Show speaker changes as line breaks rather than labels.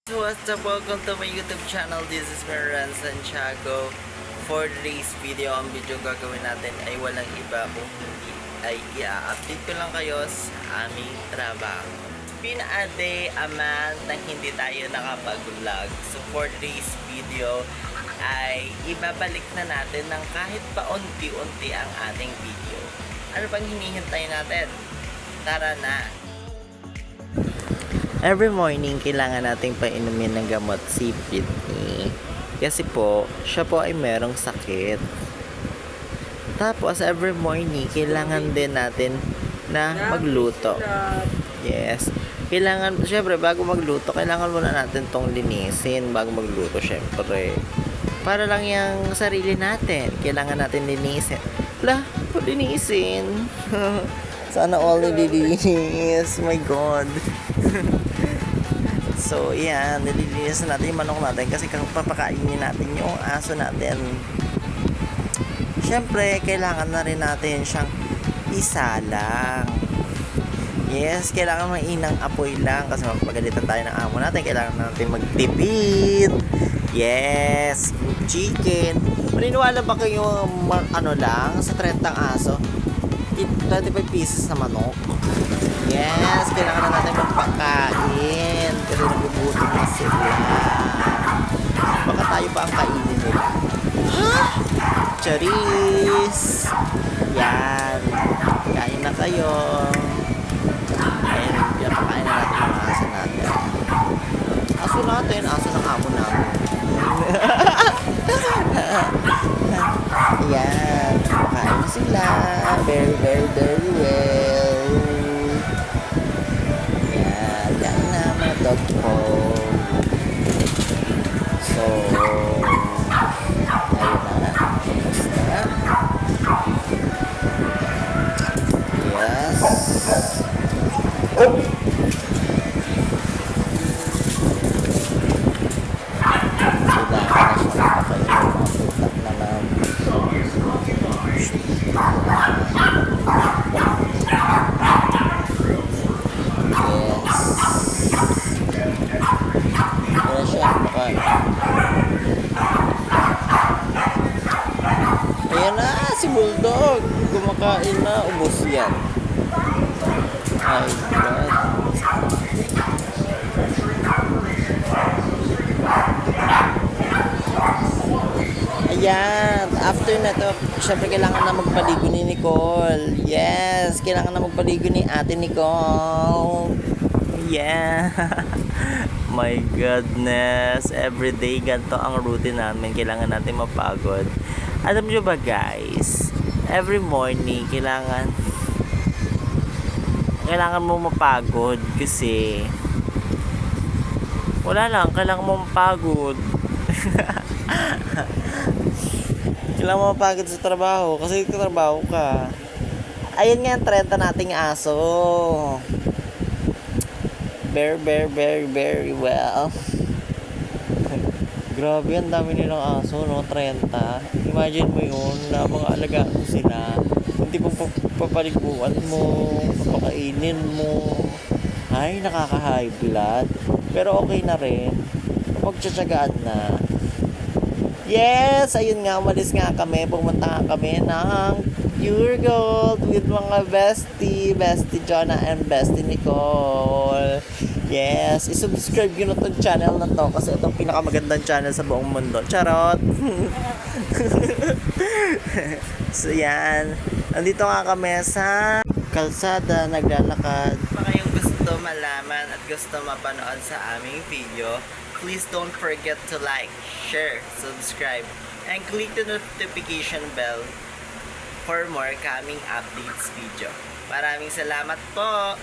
So what's up? Welcome to my YouTube channel. This is Meran Santiago. For today's video, ang video gagawin natin ay walang iba kung hindi ay i-update ko lang kayo sa aming trabaho. Been a day, a month nang hindi tayo nakapag-vlog. So for today's video ay ibabalik na natin ng kahit paunti-unti ang ating video. Ano pang hinihintay natin? Tara na! Every morning, kailangan nating painumin ng gamot si Britney. Kasi po, siya po ay merong sakit. Tapos, every morning, kailangan din natin na magluto. Yes. Kailangan, syempre, bago magluto, kailangan muna natin tong linisin bago magluto, syempre. Para lang yung sarili natin. Kailangan natin linisin. Linisin. Sana all nililinis. My God. So, yan. Nililinis natin yung manok natin kasi papakainin natin yung aso natin. Siyempre, kailangan na rin natin siyang isalang. Yes, kailangan mainang apoy lang kasi mapagalitan tayo ng amo natin. Kailangan natin magtipid. Yes, chicken. Maniniwala ba kayo sa 30 aso? 25 pieces na manok. Yes, kailangan na natin magpakain kasi nagugutom na sila. Baka tayo pa ang kainin nila. Charis! Yan. Kain na kayo. Ayun, pinapakain na natin ang aso natin. Aso natin, aso ng amo namin. Yan. Kain na sila. Very, very, very well. Yan na mga dog ko. So, ayun na. Tapos na. Yes. Ayan na, si Bulldog. Kumakain na, ubos yan. My God. Ayan, after na to, syempre kailangan na magpaligo ni Nicole. Yes, kailangan na magpaligo ni ate Nicole. Yeah. My goodness, everyday ganito ang routine namin. Kailangan natin mapagod. Alam nyo ba guys, every morning kailangan mo mapagod kasi wala lang, kailangan mo mapagod. Kailangan mo mapagod sa trabaho kasi trabaho ka. Ayun nga ang 30 nating aso. Very well. Grabe, ang dami nilang aso, no? 30. Imagine mo yun, na mga alagaan mo sila. Hindi mo papaliguan mo, papakainin mo. Ay, nakaka-high blood. Pero okay na rin. Magtsatsagaan na. Yes! Ayun nga, umalis nga kami. Pumunta nga kami ng Pure Gold with mga bestie Jonah and bestie Nicole. Yes, isubscribe nyo na itong channel na to kasi itong pinakamagandang channel sa buong mundo. Charot! So yan, nandito nga kami sa kalsada, naglalakad. Kung kayong gusto malaman at gusto mapanood sa aming video, please don't forget to like, share, subscribe, and click the notification bell for more coming updates video. Maraming salamat po!